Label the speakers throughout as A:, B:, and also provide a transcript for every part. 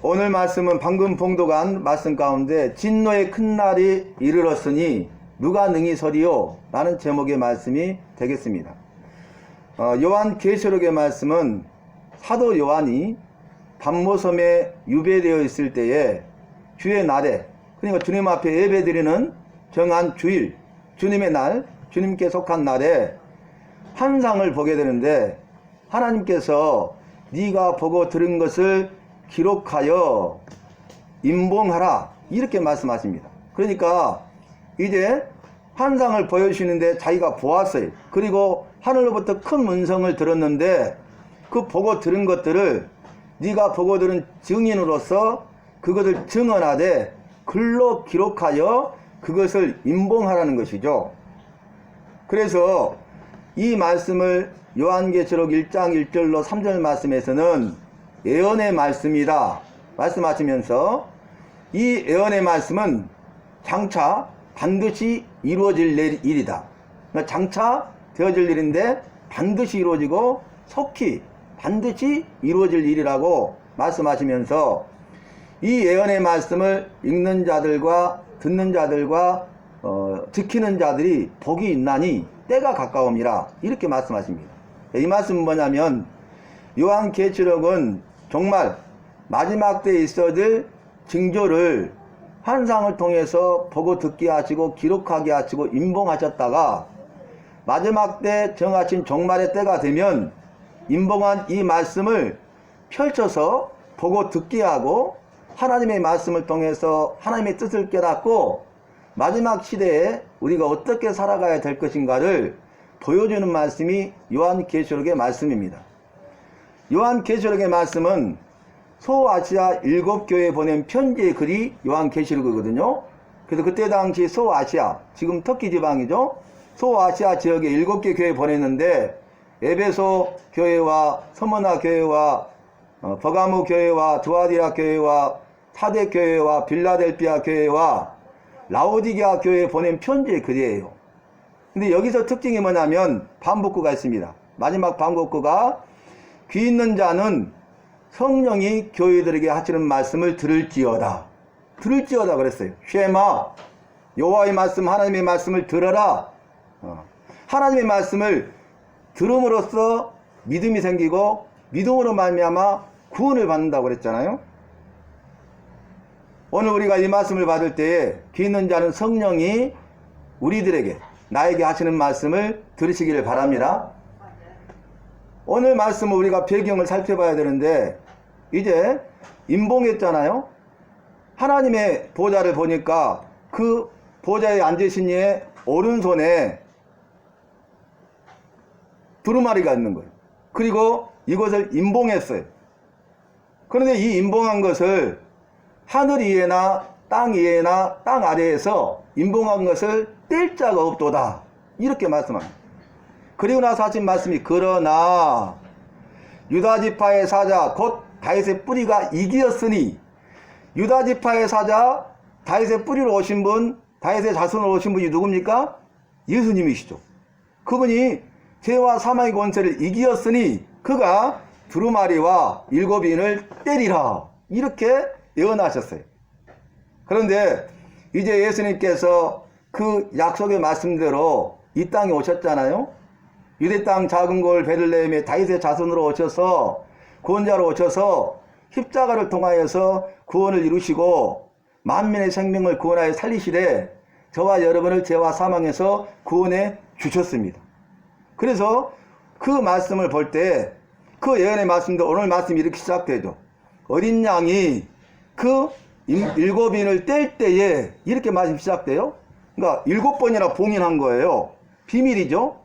A: 오늘 말씀은 방금 봉독한 말씀 가운데 진노의 큰 날이 이르렀으니 누가 능히 서리요? 라는 제목의 말씀이 되겠습니다. 요한계시록의 말씀은 사도 요한이 밤모섬에 유배되어 있을 때에 주의 날에, 그러니까 주님 앞에 예배드리는 정한 주일, 주님의 날, 주님께 속한 날에 환상을 보게 되는데 하나님께서 네가 보고 들은 것을 기록하여 임봉하라 이렇게 말씀하십니다. 그러니까 이제 환상을 보여주시는데 자기가 보았어요. 그리고 하늘로부터 큰 음성을 들었는데 그 보고 들은 것들을 네가 보고 들은 증인으로서 그것을 증언하되 글로 기록하여 그것을 임봉하라는 것이죠. 그래서 이 말씀을 요한계시록 1장 1절로 3절 말씀에서는 예언의 말씀이다 말씀하시면서 이 예언의 말씀은 장차 반드시 이루어질 일이다. 그러니까 장차 되어질 일인데 반드시 이루어지고 속히 반드시 이루어질 일이라고 말씀하시면서 이 예언의 말씀을 읽는 자들과 듣는 자들과 지키는 자들이 복이 있나니 때가 가까움이라 이렇게 말씀하십니다. 이 말씀은 뭐냐면 요한계시록은 정말 마지막 때에 있어질 징조를 환상을 통해서 보고 듣게 하시고 기록하게 하시고 임봉하셨다가 마지막 때 정하신 종말의 때가 되면 임봉한 이 말씀을 펼쳐서 보고 듣게 하고 하나님의 말씀을 통해서 하나님의 뜻을 깨닫고 마지막 시대에 우리가 어떻게 살아가야 될 것인가를 보여주는 말씀이 요한계시록의 말씀입니다. 요한계시록의 말씀은 소아시아 7교회에 보낸 편지의 글이 요한계시록이거든요. 그래서 그때 당시 소아시아, 지금 터키 지방이죠. 소아시아 지역에 7개 교회에 보냈는데 에베소 교회와 서머나 교회와 버가모 교회와 두아디라 교회와 사대 교회와 빌라델피아 교회와 라오디게아 교회에 보낸 편지의 글이에요. 근데 여기서 특징이 뭐냐면 반복구가 있습니다. 마지막 반복구가 귀 있는 자는 성령이 교회들에게 하시는 말씀을 들을지어다. 들을지어다 그랬어요. 쉐마, 여호와의 말씀, 하나님의 말씀을 들어라. 하나님의 말씀을 들음으로써 믿음이 생기고 믿음으로 말미암아 구원을 받는다고 그랬잖아요. 오늘 우리가 이 말씀을 받을 때에 귀 있는 자는 성령이 우리들에게 나에게 하시는 말씀을 들으시기를 바랍니다. 오늘 말씀은 우리가 배경을 살펴봐야 되는데 이제 임봉했잖아요. 하나님의 보좌를 보니까 그 보좌에 앉으신 이의 오른손에 두루마리가 있는 거예요. 그리고 이것을 임봉했어요. 그런데 이 임봉한 것을 하늘 위에나 땅 위에나 땅 아래에서 임봉한 것을 뗄 자가 없도다. 이렇게 말씀합니다. 그리고 나서 하신 말씀이 그러나 유다지파의 사자 곧 다윗의 뿌리가 이기었으니 유다지파의 사자 다윗의 뿌리로 오신 분, 다윗의 자손으로 오신 분이 누굽니까? 예수님이시죠. 그분이 죄와 사망의 권세를 이기었으니 그가 두루마리와 7인을 때리라 이렇게 예언하셨어요. 그런데 이제 예수님께서 그 약속의 말씀대로 이 땅에 오셨잖아요. 유대 땅 작은 골 베들레헴에 다윗의 자손으로 오셔서 구원자로 오셔서 십자가를 통하여서 구원을 이루시고 만민의 생명을 구원하여 살리시되 저와 여러분을 죄와 사망에서 구원해 주셨습니다. 그래서 그 말씀을 볼 때 그 예언의 말씀도 오늘 말씀이 이렇게 시작되죠. 어린 양이 그 7인을 뗄 때에 이렇게 말씀이 시작돼요. 그러니까 7번이나 봉인한 거예요. 비밀이죠.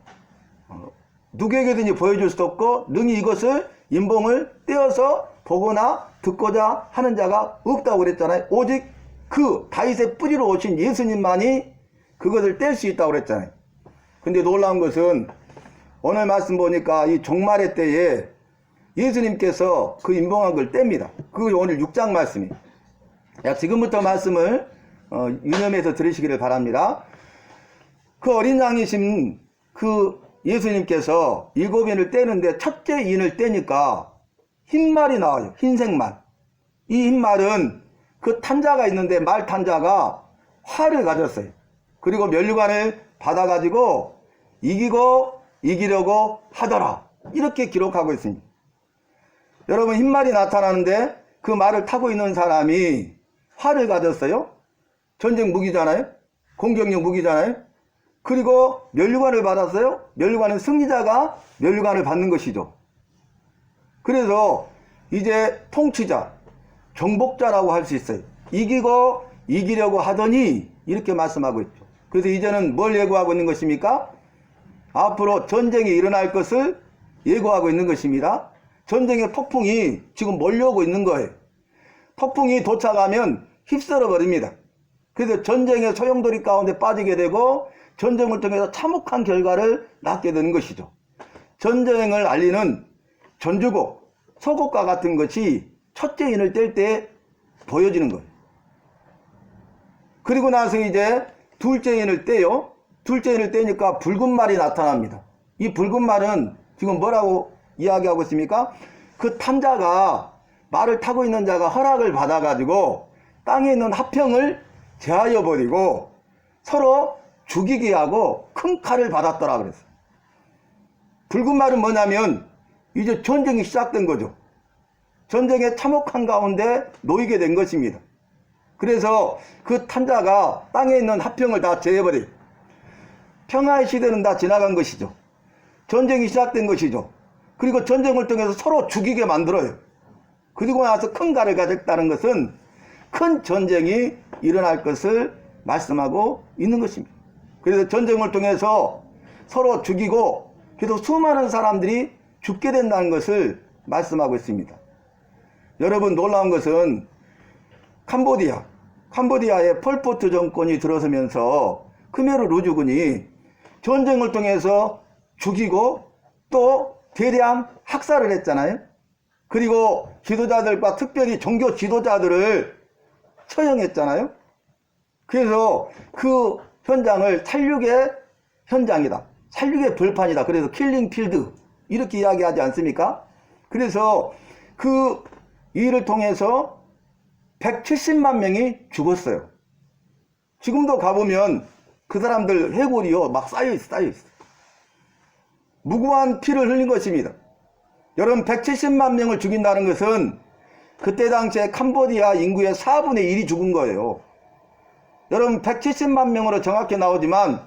A: 누구에게든지 보여줄 수 없고 능히 이것을 임봉을 떼어서 보거나 듣고자 하는 자가 없다고 그랬잖아요. 오직 그 다윗의 뿌리로 오신 예수님만이 그것을 뗄 수 있다고 그랬잖아요. 근데 놀라운 것은 오늘 말씀 보니까 이 종말의 때에 예수님께서 그 임봉한 걸 뗍니다. 그게 오늘 6장 말씀이에요. 지금부터 말씀을 유념해서 들으시기를 바랍니다. 그 어린 양이신 그 예수님께서 7인을 떼는데 첫째 인을 떼니까 흰 말이 나와요. 흰색 말. 이 흰말은 그 탄자가 있는데 말 탄자가 화를 가졌어요. 그리고 면류관을 받아가지고 이기고 이기려고 하더라. 이렇게 기록하고 있습니다. 여러분, 흰말이 나타나는데 그 말을 타고 있는 사람이 화를 가졌어요. 전쟁 무기잖아요. 공격용 무기잖아요. 그리고 면류관을 받았어요. 면류관은 승리자가 면류관을 받는 것이죠. 그래서 이제 통치자, 정복자라고 할 수 있어요. 이기고 이기려고 하더니 이렇게 말씀하고 있죠. 그래서 이제는 뭘 예고하고 있는 것입니까? 앞으로 전쟁이 일어날 것을 예고하고 있는 것입니다. 전쟁의 폭풍이 지금 몰려오고 있는 거예요. 폭풍이 도착하면 휩쓸어 버립니다. 그래서 전쟁의 소용돌이 가운데 빠지게 되고 전쟁을 통해서 참혹한 결과를 낳게 되는 것이죠. 전쟁을 알리는 전주곡, 서곡과 같은 것이 첫째 인을 뗄 때 보여지는 거예요. 그리고 나서 이제 둘째 인을 떼요. 둘째 인을 떼니까 붉은 말이 나타납니다. 이 붉은 말은 지금 뭐라고 이야기하고 있습니까? 그 탄자가, 말을 타고 있는 자가 허락을 받아가지고 땅에 있는 화평을 제하여 버리고 서로 죽이게 하고 큰 칼을 받았더라 그랬어요. 붉은 말은 뭐냐면 이제 전쟁이 시작된 거죠. 전쟁의 참혹한 가운데 놓이게 된 것입니다. 그래서 그 탄자가 땅에 있는 화평을 다 제해버려요. 평화의 시대는 다 지나간 것이죠. 전쟁이 시작된 것이죠. 그리고 전쟁을 통해서 서로 죽이게 만들어요. 그리고 나서 큰 칼을 가졌다는 것은 큰 전쟁이 일어날 것을 말씀하고 있는 것입니다. 그래서 전쟁을 통해서 서로 죽이고 그래서 수많은 사람들이 죽게 된다는 것을 말씀하고 있습니다. 여러분, 놀라운 것은 캄보디아의 폴포트 정권이 들어서면서 크메르 루주군이 전쟁을 통해서 죽이고 또 대량 학살을 했잖아요. 그리고 지도자들과 특별히 종교 지도자들을 처형했잖아요. 그래서 그 현장을 살육의 현장이다, 살육의 벌판이다, 그래서 킬링 필드 이렇게 이야기하지 않습니까? 그래서 그 일을 통해서 170만 명이 죽었어요. 지금도 가보면 그 사람들 해골이요 막 쌓여있어. 무고한 피를 흘린 것입니다. 여러분, 170만 명을 죽인다는 것은 그때 당시에 캄보디아 인구의 4분의 1이 죽은 거예요. 여러분, 170만 명으로 정확히 나오지만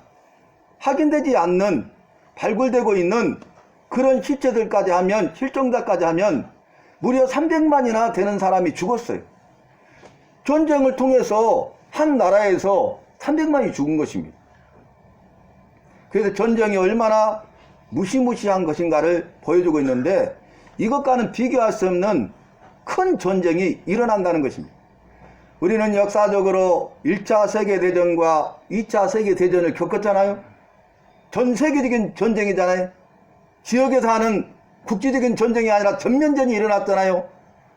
A: 확인되지 않는, 발굴되고 있는 그런 시체들까지 하면, 실종자까지 하면 무려 300만이나 되는 사람이 죽었어요. 전쟁을 통해서 한 나라에서 300만이 죽은 것입니다. 그래서 전쟁이 얼마나 무시무시한 것인가를 보여주고 있는데 이것과는 비교할 수 없는 큰 전쟁이 일어난다는 것입니다. 우리는 역사적으로 1차 세계대전과 2차 세계대전을 겪었잖아요. 전 세계적인 전쟁이잖아요. 지역에서 하는 국지적인 전쟁이 아니라 전면전이 일어났잖아요.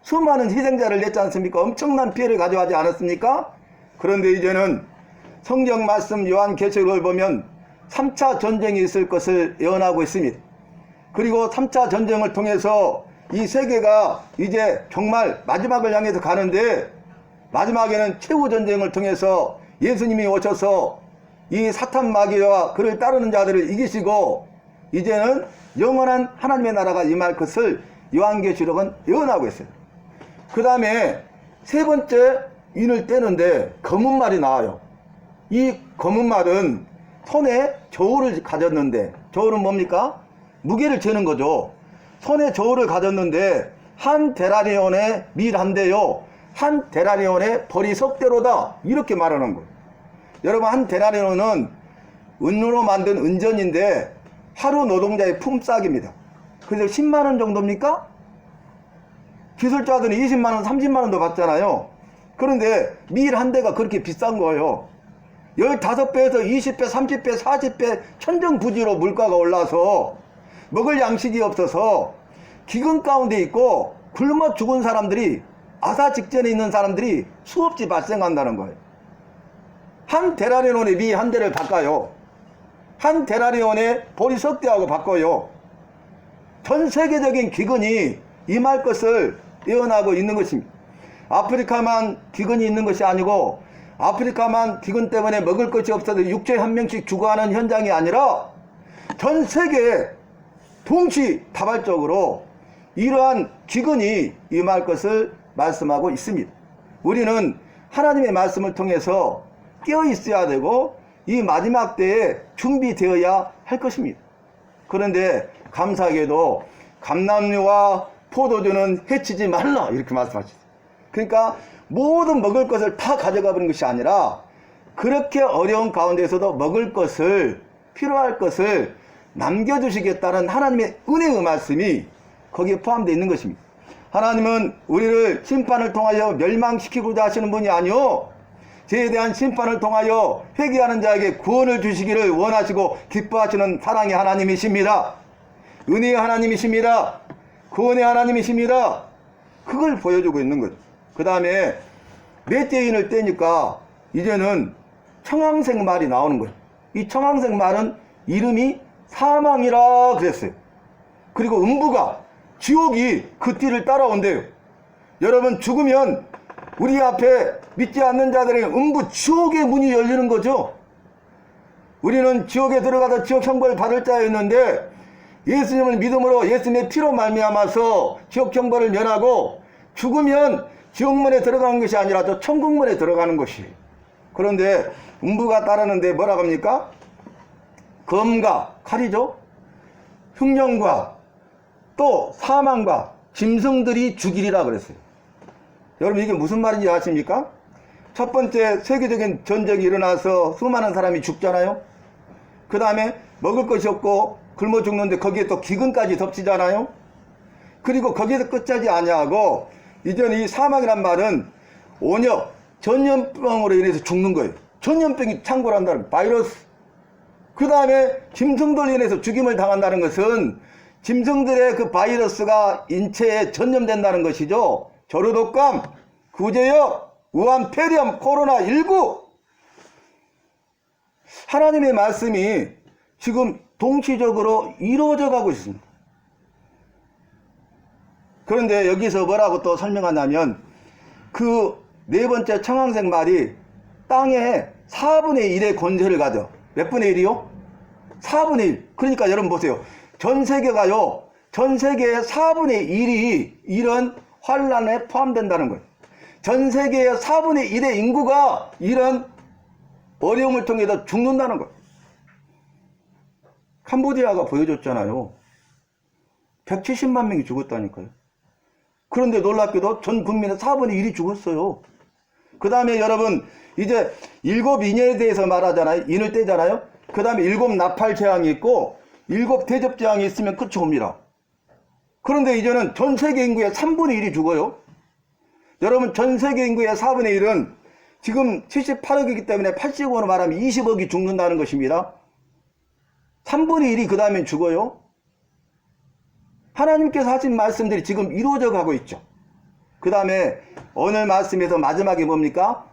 A: 수많은 희생자를 냈지 않습니까? 엄청난 피해를 가져가지 않았습니까? 그런데 이제는 성경 말씀 요한계시록을 보면 3차 전쟁이 있을 것을 예언하고 있습니다. 그리고 3차 전쟁을 통해서 이 세계가 이제 정말 마지막을 향해서 가는데 마지막에는 최후 전쟁을 통해서 예수님이 오셔서 이 사탄 마귀와 그를 따르는 자들을 이기시고 이제는 영원한 하나님의 나라가 임할 것을 요한계시록은 예언하고 있어요. 그 다음에 세 번째 인을 떼는데 검은 말이 나와요. 이 검은 말은 손에 저울을 가졌는데, 저울은 뭡니까? 무게를 재는 거죠. 손에 저울을 가졌는데 한 데나리온의 밀 한 대요, 한 데나리온의 벌이 석대로다, 이렇게 말하는 거예요. 여러분, 한 데나리온은 은으로 만든 은전인데 하루 노동자의 품삯입니다. 그래서 10만원 정도입니까? 기술자들은 20만원, 30만원도 받잖아요. 그런데 밀 한 대가 그렇게 비싼 거예요. 15배에서 20배, 30배, 40배 천정부지로 물가가 올라서 먹을 양식이 없어서 기근 가운데 있고 굶어 죽은 사람들이, 아사 직전에 있는 사람들이 수없이 발생한다는 거예요. 한 데나리온의 미 한 대를 바꿔요. 한 데나리온의 보리 석대하고 바꿔요. 전 세계적인 기근이 임할 것을 예언하고 있는 것입니다. 아프리카만 기근이 있는 것이 아니고 아프리카만 기근 때문에 먹을 것이 없어서 6주에 한 명씩 죽어가는 현장이 아니라 전 세계에 동시다발적으로 이러한 기근이 임할 것을 말씀하고 있습니다. 우리는 하나님의 말씀을 통해서 깨어 있어야 되고 이 마지막 때에 준비되어야 할 것입니다. 그런데 감사하게도 감람류와 포도주는 해치지 말라 이렇게 말씀하셨어요. 그러니까 모든 먹을 것을 다 가져가 버린 것이 아니라 그렇게 어려운 가운데서도 먹을 것을, 필요할 것을 남겨주시겠다는 하나님의 은혜의 말씀이 거기에 포함되어 있는 것입니다. 하나님은 우리를 심판을 통하여 멸망시키고자 하시는 분이 아니요 죄에 대한 심판을 통하여 회개하는 자에게 구원을 주시기를 원하시고 기뻐하시는 사랑의 하나님이십니다. 은혜의 하나님이십니다. 구원의 하나님이십니다. 그걸 보여주고 있는 거죠. 그 다음에 넷째 인을 떼니까 이제는 청황색 말이 나오는 거예요. 이 청황색 말은 이름이 사망이라 그랬어요. 그리고 음부가, 지옥이 그 뒤를 따라온대요. 여러분, 죽으면 우리 앞에 믿지 않는 자들에게 음부, 지옥의 문이 열리는 거죠. 우리는 지옥에 들어가서 지옥 형벌을 받을 자였는데 예수님을 믿음으로 예수님의 피로 말미암아서 지옥 형벌을 면하고 죽으면 지옥문에 들어가는 것이 아니라 저 천국문에 들어가는 것이. 그런데 음부가 따르는데 뭐라고 합니까? 검과 칼이죠. 흉년과 또 사망과 짐승들이 죽이리라 그랬어요. 여러분, 이게 무슨 말인지 아십니까? 첫 번째 세계적인 전쟁이 일어나서 수많은 사람이 죽잖아요. 그 다음에 먹을 것이 없고 굶어 죽는데 거기에 또 기근까지 덮치잖아요. 그리고 거기에서 끝하지 아니하고 이제는 이 사망이란 말은 온역, 전염병으로 인해서 죽는 거예요. 전염병이 창궐한다는 바이러스. 그 다음에 짐승들로 인해서 죽임을 당한다는 것은 짐승들의 그 바이러스가 인체에 전염된다는 것이죠. 저로독감, 구제역, 우한, 폐렴, 코로나19. 하나님의 말씀이 지금 동시적으로 이루어져 가고 있습니다. 그런데 여기서 뭐라고 또 설명하냐면 그 네 번째 청황색 말이 땅에 4분의 1의 권세를 가져. 몇 분의 1이요? 4분의 1. 그러니까 여러분 보세요. 전 세계가요, 전 세계의 4분의 1이 이런 환란에 포함된다는 거예요. 전 세계의 4분의 1의 인구가 이런 어려움을 통해서 죽는다는 거예요. 캄보디아가 보여줬잖아요. 170만 명이 죽었다니까요. 그런데 놀랍게도 전 국민의 4분의 1이 죽었어요. 그 다음에 여러분, 이제 7인에 대해서 말하잖아요. 인을 떼잖아요. 그 다음에 7 나팔 재앙이 있고 7 대접 재앙이 있으면 끝이 옵니다. 그런데 이제는 전 세계 인구의 3분의 1이 죽어요. 여러분, 전 세계 인구의 4분의 1은 지금 78억이기 때문에 80억으로 말하면 20억이 죽는다는 것입니다. 3분의 1이 그 다음엔 죽어요. 하나님께서 하신 말씀들이 지금 이루어져 가고 있죠. 그 다음에 오늘 말씀에서 마지막에 뭡니까?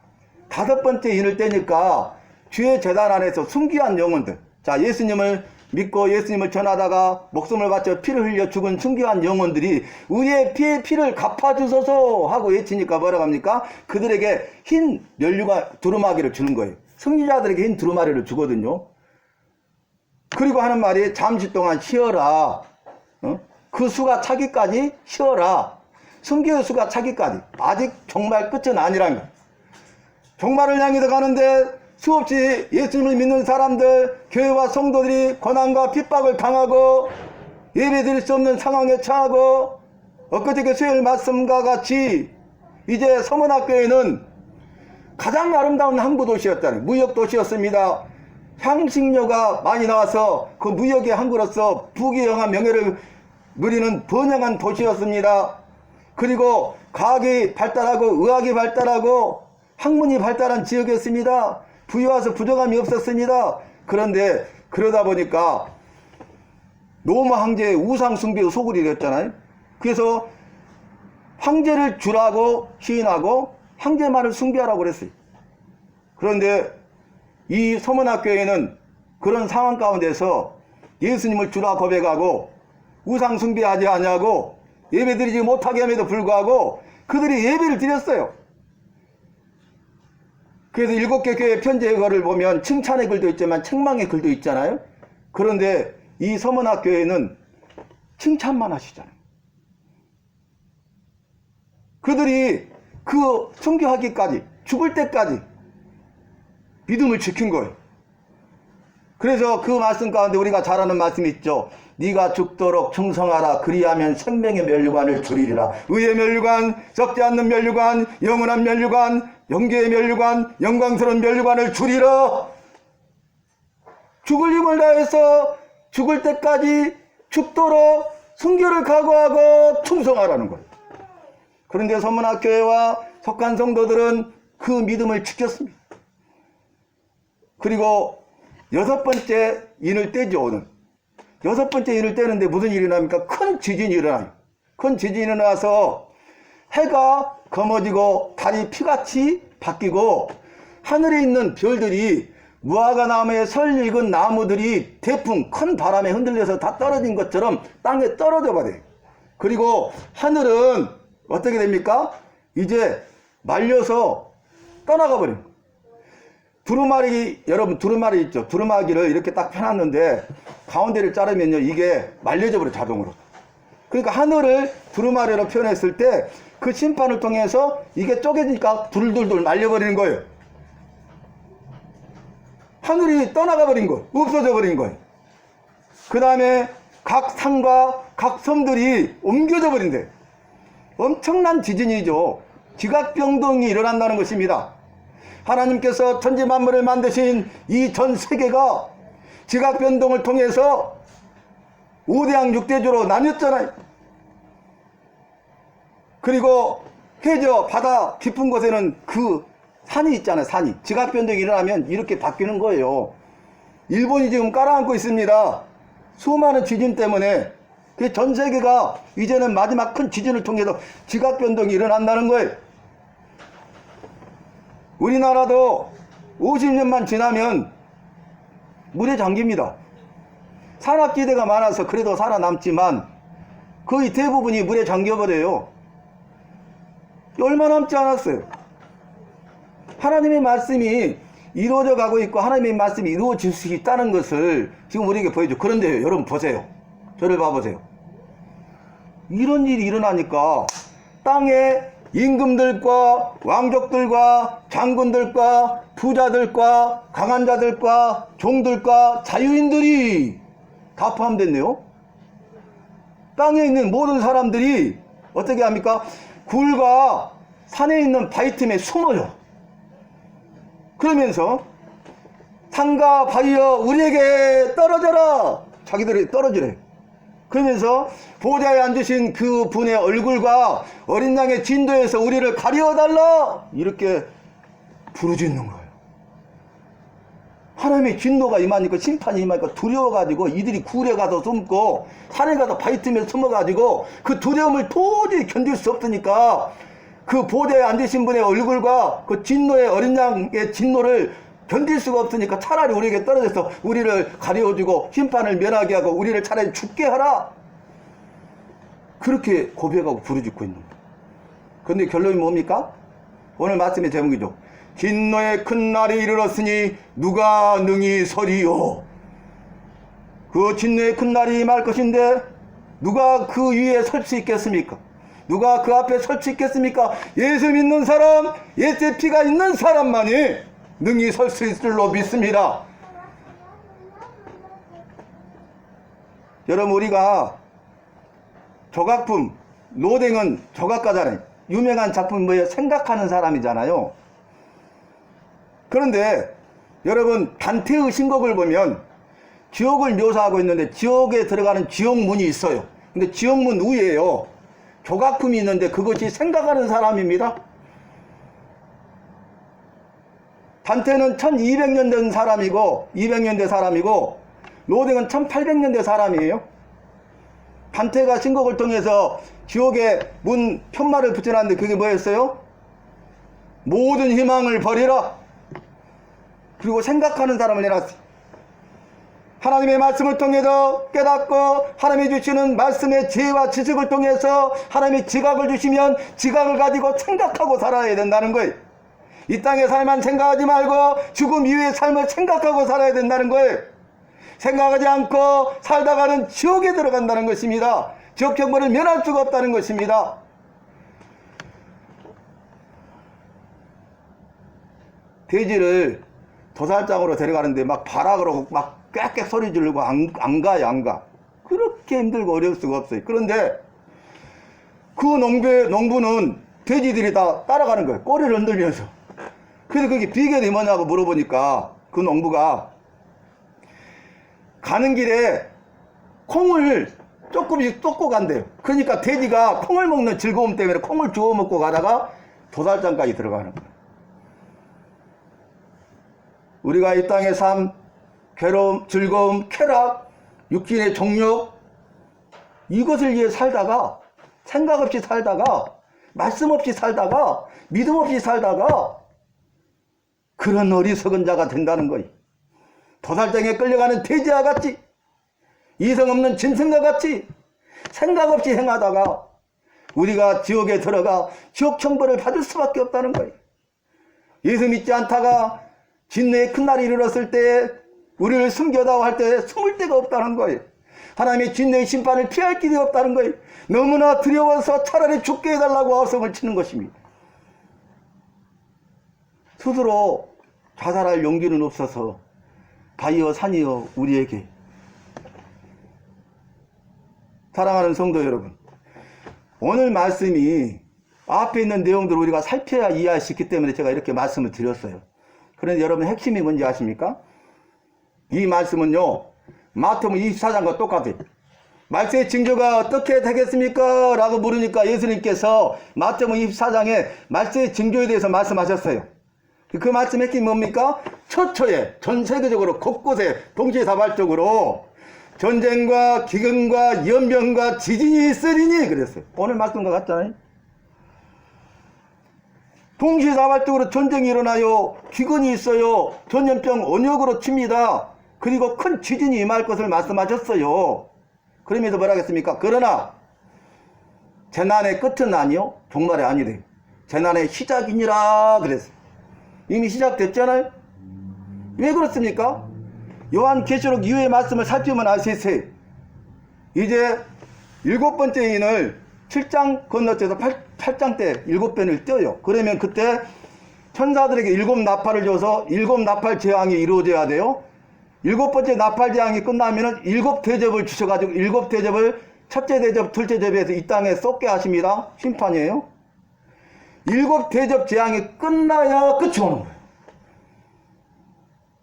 A: 5번째 인을 떼니까 주의 제단 안에서 순귀한 영혼들. 자, 예수님을 믿고 예수님을 전하다가 목숨을 바쳐 피를 흘려 죽은 순귀한 영혼들이 우리의 피의 피를 갚아주소서 하고 외치니까 뭐라고 합니까? 그들에게 흰 면류가 두루마기를 주는 거예요. 승리자들에게 흰 두루마리를 주거든요. 그리고 하는 말이 잠시 동안 쉬어라. 그 수가 차기까지 쉬어라. 순교의 수가 차기까지. 아직 종말 끝은 아니라는 거예요. 종말을 향해서 가는데 수없이 예수님을 믿는 사람들, 교회와 성도들이 고난과 핍박을 당하고 예배드릴 수 없는 상황에 처하고 엊그저께 수요일 말씀과 같이 이제 서문학교에는 가장 아름다운 항구 도시였잖아요. 무역 도시였습니다. 향신료가 많이 나와서 그 무역의 항구로서 부귀영화 명예를 누리는 번영한 도시였습니다. 그리고 과학이 발달하고 의학이 발달하고 학문이 발달한 지역이었습니다. 부유와서 부족함이 없었습니다. 그런데 그러다 보니까 로마 황제의 우상 숭배의 소굴이 됐잖아요. 그래서 황제를 주라고 시인하고 황제만을 숭배하라고 그랬어요. 그런데 이 서문학교에는 그런 상황 가운데서 예수님을 주라 고백하고 우상 숭배하지 아니하고 예배드리지 못하게 함에도 불구하고 그들이 예배를 드렸어요. 그래서 7개 교회 편지의 글을 보면 칭찬의 글도 있지만 책망의 글도 있잖아요. 그런데 이 서문학 교회는 칭찬만 하시잖아요. 그들이 그 순교하기까지, 죽을 때까지 믿음을 지킨 거예요. 그래서 그 말씀 가운데 우리가 잘 아는 말씀이 있죠. 네가 죽도록 충성하라. 그리하면 생명의 면류관을 주리리라. 의의 면류관, 썩지 않는 면류관, 영원한 면류관, 영계의 면류관, 영광스러운 면류관을 주리라. 죽을 힘을 다해서 죽을 때까지 죽도록 순교를 각오하고 충성하라는 거예요. 그런데 서문학교회와 석관 성도들은 그 믿음을 지켰습니다. 그리고 6번째 인을 떼죠. 오늘 6번째 인을 떼는데 무슨 일이 납니까? 큰 지진이 일어나요. 큰 지진이 일어나서 해가 검어지고 달이 피같이 바뀌고 하늘에 있는 별들이 무화과 나무에 설익은 나무들이 대풍 큰 바람에 흔들려서 다 떨어진 것처럼 땅에 떨어져 버려요. 그리고 하늘은 어떻게 됩니까? 이제 말려서 떠나가 버려요. 두루마리, 여러분 두루마리 있죠? 두루마기를 이렇게 딱 펴놨는데 가운데를 자르면요 이게 말려져 버려요, 자동으로. 그러니까 하늘을 두루마리로 표현했을 때 그 심판을 통해서 이게 쪼개지니까 둘둘둘 말려버리는 거예요. 하늘이 떠나가 버린 거예요. 없어져 버린 거예요. 그 다음에 각 산과 각 섬들이 옮겨져 버린대요. 엄청난 지진이죠. 지각변동이 일어난다는 것입니다. 하나님께서 천지 만물을 만드신 이 전 세계가 지각변동을 통해서 5대양 6대주로 나뉘었잖아요. 그리고 해저 바다 깊은 곳에는 그 산이 있잖아요. 산이 지각변동이 일어나면 이렇게 바뀌는 거예요. 일본이 지금 깔아앉고 있습니다. 수많은 지진 때문에 전 세계가 이제는 마지막 큰 지진을 통해서 지각변동이 일어난다는 거예요. 우리나라도 50년만 지나면 물에 잠깁니다. 산악지대가 많아서 그래도 살아남지만 거의 대부분이 물에 잠겨버려요. 얼마 남지 않았어요. 하나님의 말씀이 이루어져 가고 있고 하나님의 말씀이 이루어질 수 있다는 것을 지금 우리에게 보여줘. 그런데 여러분 보세요. 저를 봐보세요. 이런 일이 일어나니까 땅에 임금들과 왕족들과 장군들과 부자들과 강한 자들과 종들과 자유인들이 다 포함됐네요. 땅에 있는 모든 사람들이 어떻게 합니까? 굴과 산에 있는 바위 틈에 숨어요. 그러면서 산과 바위여 우리에게 떨어져라. 자기들이 떨어지래. 그러면서 보좌에 앉으신 그 분의 얼굴과 어린 양의 진도에서 우리를 가려달라 이렇게 부르짖는 거예요. 하나님의 진노가 임하니까 심판이 임하니까 두려워가지고 이들이 굴에 가서 숨고 산에 가서 바위 틈에 숨어가지고 그 두려움을 도저히 견딜 수 없으니까 그 보좌에 앉으신 분의 얼굴과 그 진노의 어린 양의 진노를 견딜 수가 없으니까 차라리 우리에게 떨어져서 우리를 가려주고 심판을 면하게 하고 우리를 차라리 죽게 하라. 그렇게 고백하고 부르짖고 있는 거예요. 그런데 결론이 뭡니까? 오늘 말씀의 제목이죠. 진노의 큰 날이 이르렀으니 누가 능히 서리요. 그 진노의 큰 날이 임할 것인데 누가 그 위에 설 수 있겠습니까? 누가 그 앞에 설 수 있겠습니까? 예수 믿는 사람, 예수의 피가 있는 사람만이 능히 설 수 있을 줄로 믿습니다. 여러분 우리가 조각품, 노댕은 조각가잖아요. 유명한 작품 뭐예요? 생각하는 사람이잖아요. 그런데 여러분 단테의 신곡을 보면 지옥을 묘사하고 있는데 지옥에 들어가는 지옥문이 있어요. 근데 지옥문 위에요 조각품이 있는데 그것이 생각하는 사람입니다. 단테는 1200년 된 사람이고 200년 사람이고 노댕은 1800년 사람이에요. 단테가 신곡을 통해서 지옥에 문 편말을 붙여놨는데 그게 뭐였어요? 모든 희망을 버리라. 그리고 생각하는 사람을 해놨어요. 하나님의 말씀을 통해서 깨닫고 하나님이 주시는 말씀의 지혜와 지식을 통해서 하나님이 지각을 주시면 지각을 가지고 생각하고 살아야 된다는 거예요. 이 땅의 삶만 생각하지 말고 죽음 이후의 삶을 생각하고 살아야 된다는 거예요. 생각하지 않고 살다가는 지옥에 들어간다는 것입니다. 지옥 형벌을 면할 수가 없다는 것입니다. 돼지를 도살장으로 데려가는데 막 가라 그러고 막 꽥꽥 소리 지르고 안 가요, 안 가. 그렇게 힘들고 어려울 수가 없어요. 그런데 그 농부는 돼지들이 다 따라가는 거예요. 꼬리를 흔들면서. 그래서 그게 비결이 뭐냐고 물어보니까 그 농부가 가는 길에 콩을 조금씩 쏟고 간대요. 그러니까 돼지가 콩을 먹는 즐거움 때문에 콩을 주워 먹고 가다가 도살장까지 들어가는 거예요. 우리가 이 땅의 삶, 괴로움, 즐거움, 쾌락, 육신의 정욕, 이것을 위해 살다가, 생각 없이 살다가, 말씀 없이 살다가, 믿음 없이 살다가, 그런 어리석은 자가 된다는 거예요. 도살장에 끌려가는 돼지와 같이, 이성 없는 짐승과 같이, 생각 없이 행하다가, 우리가 지옥에 들어가 지옥 천벌을 받을 수밖에 없다는 거예요. 예수 믿지 않다가, 진노의 큰 날이 이르렀을 때 우리를 숨겨다오 할 때 숨을 데가 없다는 거예요. 하나님의 진노의 심판을 피할 길이 없다는 거예요. 너무나 두려워서 차라리 죽게 해달라고 아우성을 치는 것입니다. 스스로 자살할 용기는 없어서 바위여 산이여 우리에게. 사랑하는 성도 여러분, 오늘 말씀이 앞에 있는 내용들을 우리가 살펴야 이해할 수 있기 때문에 제가 이렇게 말씀을 드렸어요. 그런데 여러분 핵심이 뭔지 아십니까? 이 말씀은요, 마태복음 24장과 똑같아요. 말세의 징조가 어떻게 되겠습니까? 라고 물으니까 예수님께서 마태복음 24장에 말세의 징조에 대해서 말씀하셨어요. 그 말씀 핵심이 뭡니까? 처처에 전 세계적으로 곳곳에 동시다발적으로 전쟁과 기근과 연병과 지진이 있으리니 그랬어요. 오늘 말씀과 같잖아요. 동시다발적으로 전쟁이 일어나요. 기근이 있어요. 전염병 온역으로 칩니다. 그리고 큰 지진이 임할 것을 말씀하셨어요. 그러면서 뭐라 하겠습니까? 그러나 재난의 끝은 아니요, 종말이 아니래. 재난의 시작이니라 그랬어요. 이미 시작됐잖아요. 왜 그렇습니까? 요한계시록 이후의 말씀을 살피면 알 수 있어요. 이제 7번째 인을 7장 건너뛰어서 8장 때 7변을 떼어요. 그러면 그때 천사들에게 7 나팔을 줘서 7 나팔 재앙이 이루어져야 돼요. 7번째 나팔 재앙이 끝나면은 7 대접을 주셔가지고 7 대접을 첫째 대접, 둘째 대접에서 이 땅에 쏟게 하십니다. 심판이에요. 7 대접 재앙이 끝나야 끝이 오는 거예요.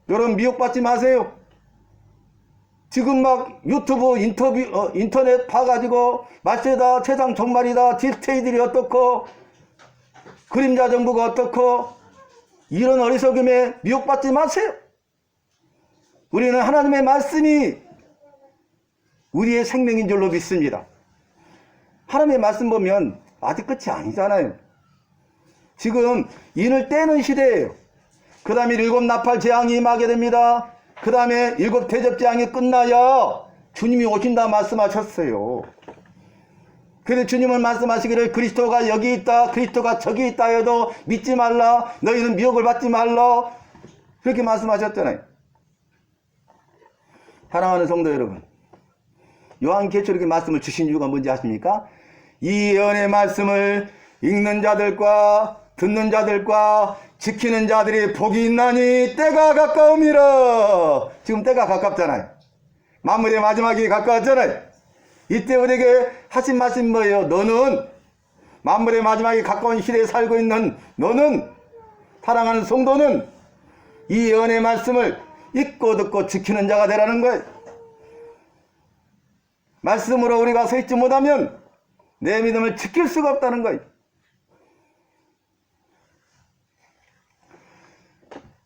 A: 여러분 미혹받지 마세요. 지금 막 유튜브 인터넷 봐가지고 말세다, 세상 종말이다, 디스테이들이 어떻고 그림자 정부가 어떻고 이런 어리석음에 미혹받지 마세요. 우리는 하나님의 말씀이 우리의 생명인 줄로 믿습니다. 하나님의 말씀 보면 아직 끝이 아니잖아요. 지금 인을 떼는 시대예요. 그 다음에 7 나팔 재앙이 임하게 됩니다. 그 다음에 7 대접 재앙이 끝나야 주님이 오신다 말씀하셨어요. 그래서 주님은 말씀하시기를 그리스도가 여기 있다, 그리스도가 저기 있다 해도 믿지 말라, 너희는 미혹을 받지 말라, 그렇게 말씀하셨잖아요. 사랑하는 성도 여러분, 요한계시록의 말씀을 주신 이유가 뭔지 아십니까? 이 예언의 말씀을 읽는 자들과 듣는 자들과 지키는 자들이 복이 있나니 때가 가까움이라. 지금 때가 가깝잖아요. 만물의 마지막이 가까웠잖아요. 이때 우리에게 하신 말씀 뭐예요? 너는 만물의 마지막이 가까운 시대에 살고 있는 너는, 사랑하는 성도는 이 예언의 말씀을 읽고 듣고 지키는 자가 되라는 거예요. 말씀으로 우리가 서 있지 못하면 내 믿음을 지킬 수가 없다는 거예요.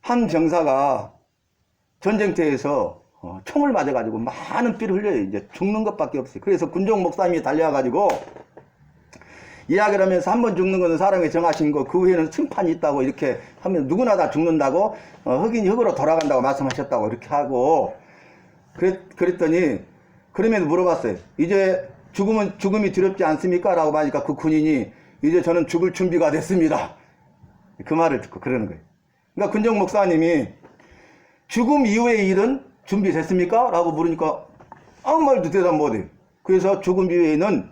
A: 한 병사가 전쟁터에서 총을 맞아가지고 많은 피를 흘려요. 이제 죽는 것밖에 없어요. 그래서 군종 목사님이 달려와가지고 이야기를 하면서 한 번 죽는 것은 사람이 정하신 거, 그 후에는 심판이 있다고 이렇게 하면 누구나 다 죽는다고, 흑인이 흑으로 돌아간다고 말씀하셨다고 이렇게 하고, 그랬더니 그럼에도 물어봤어요. 이제 죽음이 두렵지 않습니까? 라고 하니까 그 군인이 이제 저는 죽을 준비가 됐습니다. 그 말을 듣고 그러는 거예요. 그러니까 근정 목사님이 죽음 이후의 일은 준비됐습니까? 라고 물으니까 아무 말도 대답 못해요. 그래서 죽음 이후에는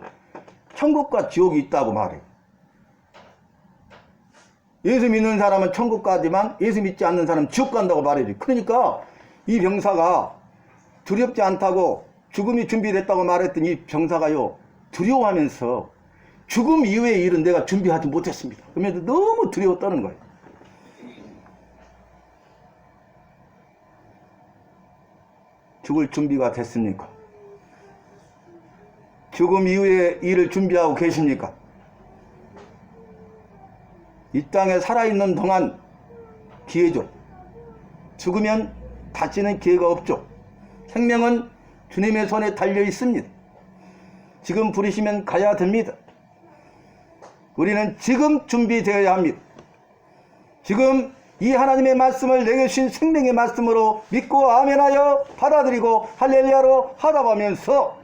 A: 천국과 지옥이 있다고 말해요. 예수 믿는 사람은 천국 가지만 예수 믿지 않는 사람은 지옥 간다고 말해요. 그러니까 이 병사가 두렵지 않다고 죽음이 준비됐다고 말했더니 이 병사가요 두려워하면서 죽음 이후의 일은 내가 준비하지 못했습니다. 그러면서 너무 두려웠다는 거예요. 죽을 준비가 됐습니까? 죽음 이후의 일을 준비하고 계십니까? 이 땅에 살아있는 동안 기회죠. 죽으면 다시는 기회가 없죠. 생명은 주님의 손에 달려 있습니다. 지금 부르시면 가야 됩니다. 우리는 지금 준비되어야 합니다. 지금 이 하나님의 말씀을 내게 주신 생명의 말씀으로 믿고 아멘하여 받아들이고 할렐루야로 하다보면서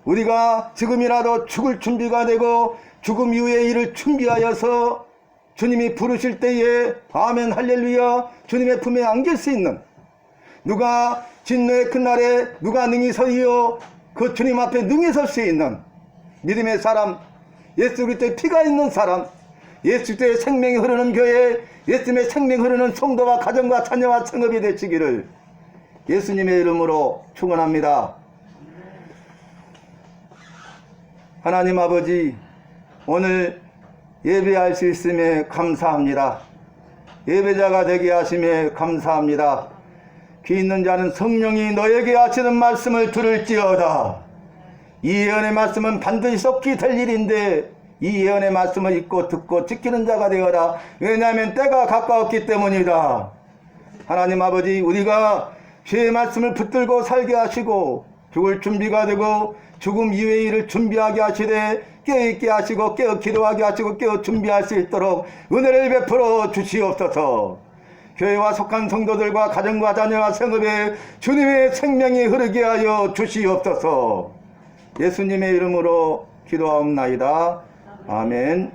A: 우리가 지금이라도 죽을 준비가 되고 죽음 이후의 일을 준비하여서 주님이 부르실 때에 아멘 할렐루야 주님의 품에 안길 수 있는 누가 진노의 그날에 누가 능히 서리요 그 주님 앞에 능히 설 수 있는 믿음의 사람, 예수 그리스도의 피가 있는 사람, 예수 그리스도의 생명이 흐르는 교회, 예수님의 생명이 흐르는 성도와 가정과 자녀와 성업이 되시기를 예수님의 이름으로 축원합니다. 하나님 아버지, 오늘 예배할 수 있음에 감사합니다. 예배자가 되게 하심에 감사합니다. 귀 있는 자는 성령이 너에게 하시는 말씀을 들을지어다. 이 예언의 말씀은 반드시 썩기 될 일인데 이 예언의 말씀을 읽고 듣고 지키는 자가 되어라. 왜냐하면 때가 가까웠기 때문이다. 하나님 아버지, 우리가 주의 말씀을 붙들고 살게 하시고 죽을 준비가 되고 죽음 이후의 일을 준비하게 하시되 깨어있게 하시고 깨어 기도하게 하시고 깨어 준비할 수 있도록 은혜를 베풀어 주시옵소서. 교회와 속한 성도들과 가정과 자녀와 성읍에 주님의 생명이 흐르게 하여 주시옵소서. 예수님의 이름으로 기도하옵나이다. 아멘.